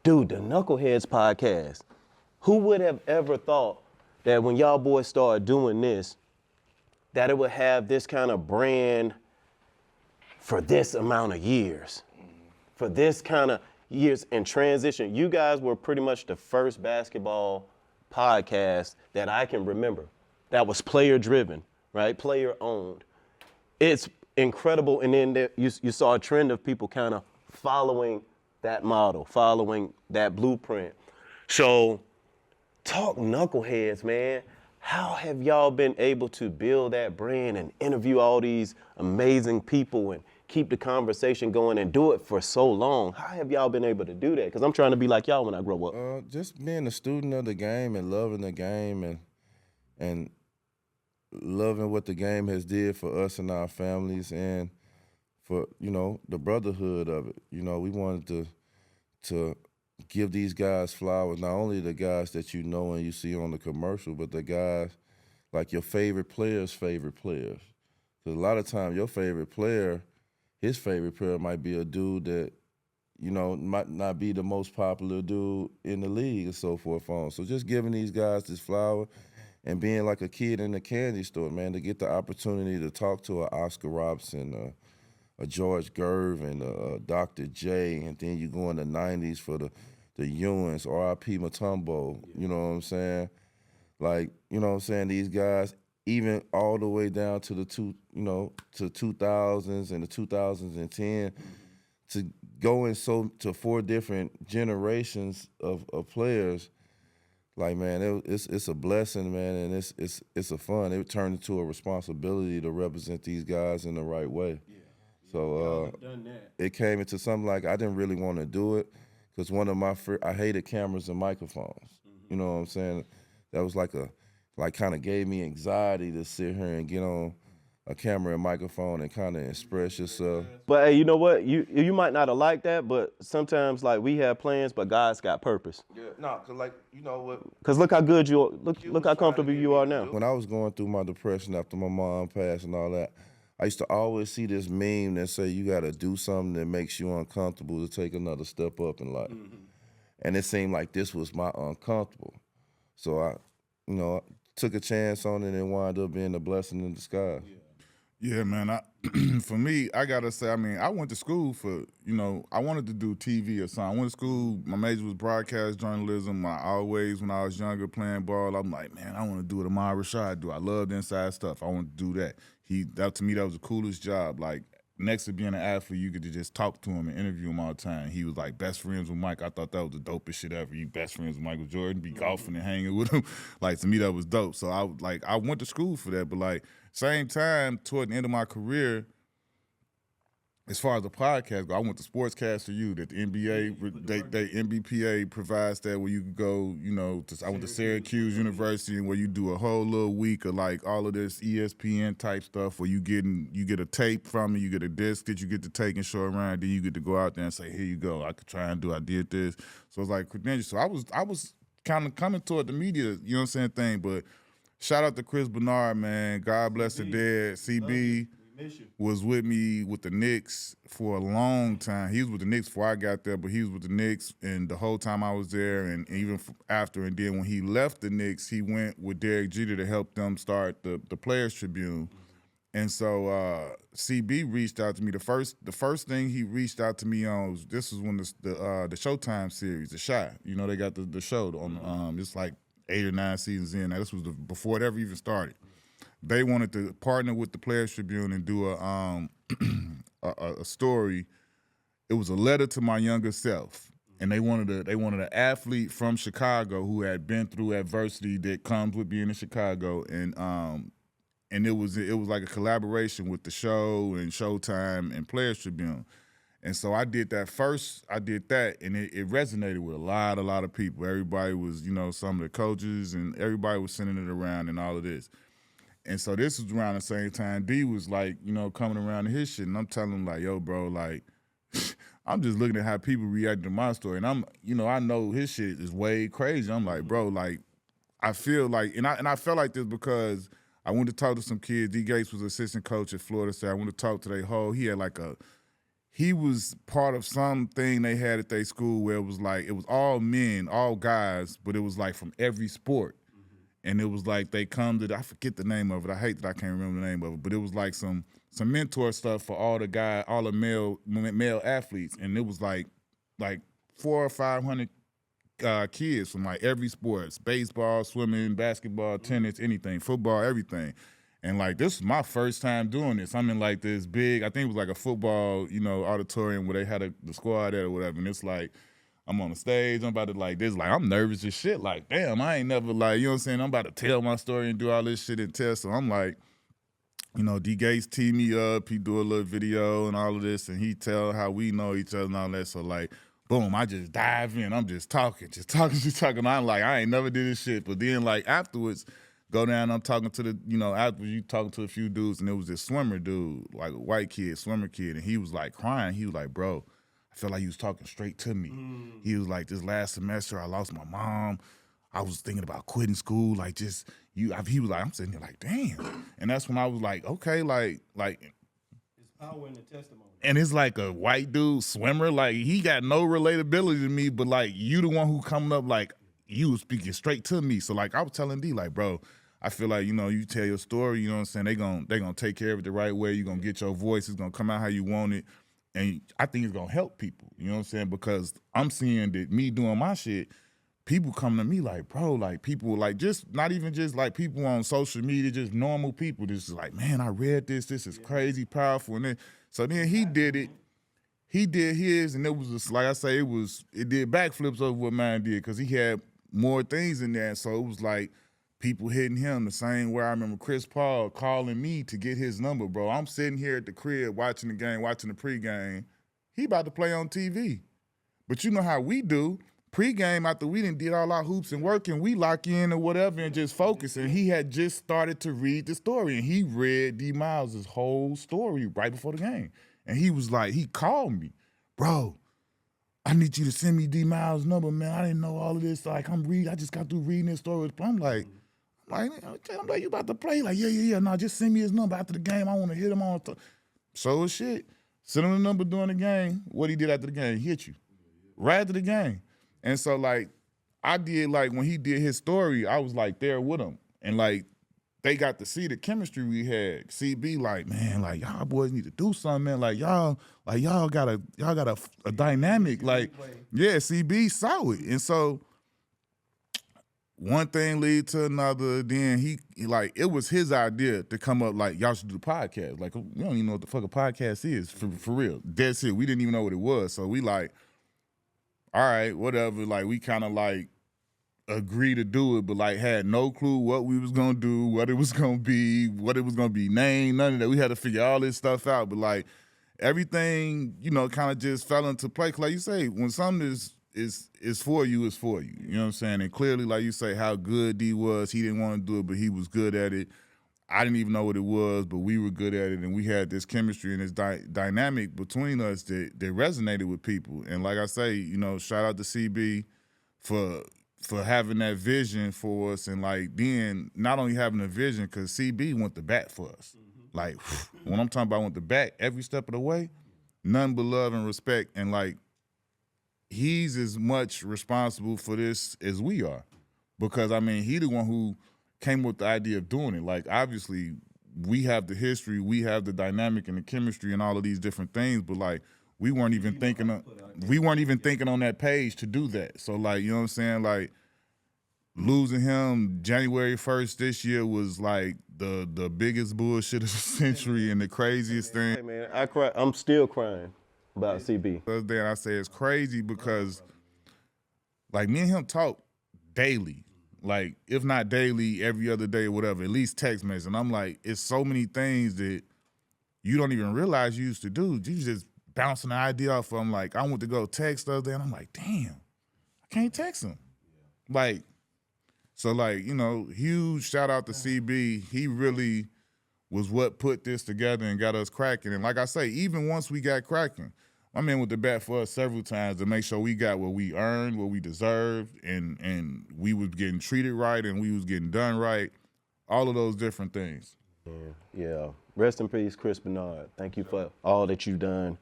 Dude, the Knuckleheads Podcast. Who would have ever thought that when y'all boys started doing this, that it would have this kind of brand for this amount of years, for this kind of years in transition? You guys were pretty much the first basketball podcast that I can remember that was player driven, right? Player owned. It's incredible. And then you saw a trend of people kind of following that model, following that blueprint. So talk Knuckleheads, man. How have y'all been able to build that brand and interview all these amazing people and keep the conversation going and do it for so long? How have y'all been able to do that? Because I'm trying to be like y'all when I grow up. Just being a student of the game and loving the game and loving what the game has did for us and our families and for, the brotherhood of it. We wanted to give these guys flowers, not only the guys that you know and you see on the commercial, but the guys like your favorite players' favorite players. Because a lot of times your favorite player, his favorite player might be a dude that, might not be the most popular dude in the league and so forth on. So just giving these guys this flower and being like a kid in a candy store, man, to get the opportunity to talk to an Oscar Robertson, a George Gervin, a Dr. J, and then you go in the 90s for the Ewans, R.I.P. Mutombo, you know what I'm saying? Like, these guys, even all the way down to the 2000s and the 2010, to go to 4 different generations of players, like, man, it's a blessing, man, and it's a fun. It turned into a responsibility to represent these guys in the right way. Yeah. So it came into something like I didn't really want to do it because one of my I hated cameras and microphones. Mm-hmm. You know what I'm saying? That was kind of gave me anxiety to sit here and get on a camera and microphone and kind of express yourself. But hey, you know what? You might not have liked that, but sometimes like we have plans, but God's got purpose. Yeah, no, cause like you know what? Cause look how good you are. Look how comfortable you are now. When I was going through my depression after my mom passed and all that, I used to always see this meme that say you got to do something that makes you uncomfortable to take another step up in life. Mm-hmm. And it seemed like this was my uncomfortable. So I took a chance on it and wound up being a blessing in disguise. Yeah, man. For me, I got to say, I went to school for, I wanted to do TV or something. I went to school, my major was broadcast journalism. I always, when I was younger playing ball, I'm like, man, I want to do what Ahmad Rashad do. I love the inside stuff. I want to do that. To me, that was the coolest job. Like, next to being an athlete, you could just talk to him and interview him all the time. He was like best friends with Mike. I thought that was the dopest shit ever. You best friends with Michael Jordan, be golfing and hanging with him. Like, to me, that was dope. So I went to school for that. But like, same time, toward the end of my career, as far as the podcast go, I went to Sportscaster U that the NBA, they NBPA provides that where you can go, I went to Syracuse University and where you do a whole little week of like all of this ESPN type stuff where you get a tape from it, you get a disc that you get to take and show around, then you get to go out there and say, here you go, I could try and I did this. So it's like credentials. So I was kind of coming toward the media, thing, but shout out to Chris Bernard, man. God bless the dead. CB was with me with the Knicks for a long time. He was with the Knicks before I got there, but he was with the Knicks and the whole time I was there and even after. And then when he left the Knicks, he went with Derek Jeter to help them start the Players Tribune. And so CB reached out to me. The first thing he reached out to me on was when the Showtime series, The Shot. They got the show on it's like 8 or 9 seasons in. Now, this was before it ever even started. They wanted to partner with the Players Tribune and do a story. It was a letter to my younger self, and they wanted an athlete from Chicago who had been through adversity that comes with being in Chicago, and it was like a collaboration with the show and Showtime and Players Tribune. And so I did that first. I did that, and it resonated with a lot of people. Everybody was, some of the coaches, and everybody was sending it around and all of this. And so this was around the same time D was like, coming around to his shit. And I'm telling him like, yo, bro, like, I'm just looking at how people react to my story. And I know his shit is way crazy. I'm like, bro, like, I feel like, and I felt like this because I went to talk to some kids. D Gates was assistant coach at Florida State. I went to talk to he had like he was part of something they had at their school where it was like, it was all men, all guys, but it was like from every sport. And it was like they come to, I forget the name of it. I hate that I can't remember the name of it, but it was like some mentor stuff for all the male athletes. And it was like 400 or 500 kids from like every sports, baseball, swimming, basketball, tennis, anything, football, everything. And like, this was my first time doing this. I'm in like this big, I think it was like a football, auditorium where they had the squad at or whatever. And it's like, I'm on the stage, I'm about to like this, like I'm nervous as shit. Like, damn, I ain't never like, you know what I'm saying? I'm about to tell my story and do all this shit and test. So I'm like, D Gates tee me up, he do a little video and all of this, and he tell how we know each other and all that. So like, boom, I just dive in. I'm just talking. I'm like, I ain't never did this shit. But then like afterwards, go down, I'm talking to afterwards you talking to a few dudes, and it was this swimmer dude, like a white kid, swimmer kid, and he was like crying. He was like, bro, I felt like he was talking straight to me. He was like, this last semester, I lost my mom. I was thinking about quitting school, like just, he was like, I'm sitting here like, damn. And that's when I was like, okay, like. It's power in the testimony. And it's like a white dude swimmer, like he got no relatability to me, but like you the one who coming up like you was speaking straight to me. So like I was telling D like, bro, I feel like, you tell your story, you know what I'm saying? They gonna take care of it the right way. You're gonna get your voice, it's gonna come out how you want it. And I think it's gonna help people, you know what I'm saying? Because I'm seeing that me doing my shit, people come to me like, bro, like people like just not even just like people on social media, just normal people. Just like, man, I read this is crazy powerful. And then so then he did it. He did his, and it was just like I say, it did backflips over what mine did because he had more things in there. So it was like people hitting him the same way I remember Chris Paul calling me to get his number, bro. I'm sitting here at the crib watching the game, watching the pregame. He about to play on TV. But you know how we do. Pregame, after we done did all our hoops and work, and we lock in or whatever and just focus. And he had just started to read the story, and he read D Miles' whole story right before the game. And he was like, he called me, bro, I need you to send me D Miles' number, man. I didn't know all of this. Like, I just got through reading this story. I'm like, you about to play? Like, yeah. No, just send me his number after the game. I want to hit him on. So shit. Send him the number during the game. What he did after the game, he hit you. Right after the game. And so, like, I did, like, when he did his story, I was, like, there with him. And, like, they got to see the chemistry we had. CB, like, man, like, y'all boys need to do something, man. Like, y'all got a dynamic. Like, yeah, CB saw it. And so one thing lead to another. Then he like, it was his idea to come up, like, y'all should do the podcast. Like, you don't even know what the fuck a podcast is, for real. That's it. We didn't even know what it was. So we like, all right, whatever. Like, we kind of like agree to do it, but like had no clue what we was gonna do, what it was gonna be, what it was gonna be named, none of that. We had to figure all this stuff out. But like everything, kind of just fell into place. Like you say, when something is for you, it's for you. You know what I'm saying? And clearly, like you say, how good D was, he didn't want to do it, but he was good at it. I didn't even know what it was, but we were good at it, and we had this chemistry and this dynamic between us that resonated with people. And like I say, shout out to CB for having that vision for us, and like then not only having a vision, because CB went to bat for us. Mm-hmm. Like when I'm talking about went to bat every step of the way, none but love and respect. And like he's as much responsible for this as we are, because I mean he the one who came with the idea of doing it. Like obviously we have the history, we have the dynamic and the chemistry and all of these different things, but like we weren't even thinking on that page to do that. So like, you know what I'm saying? Like losing him January 1st this year was like the biggest bullshit of the century and the craziest thing. Hey man, I cry. I'm still crying about CB. Then I say it's crazy because like me and him talk daily. Like if not daily, every other day or whatever, at least text message. And I'm like, it's so many things that you don't even realize you used to do. You just bouncing the idea off of him. Like, I went to go text the other day, and I'm like, damn, I can't text him. Like, so like, huge shout out to CB. He really was what put this together and got us cracking. And like I say, even once we got cracking, my man went to bat for us several times to make sure we got what we earned, what we deserved, and we was getting treated right and we was getting done right. All of those different things. Yeah. Rest in peace, Chris Bernard. Thank you for all that you've done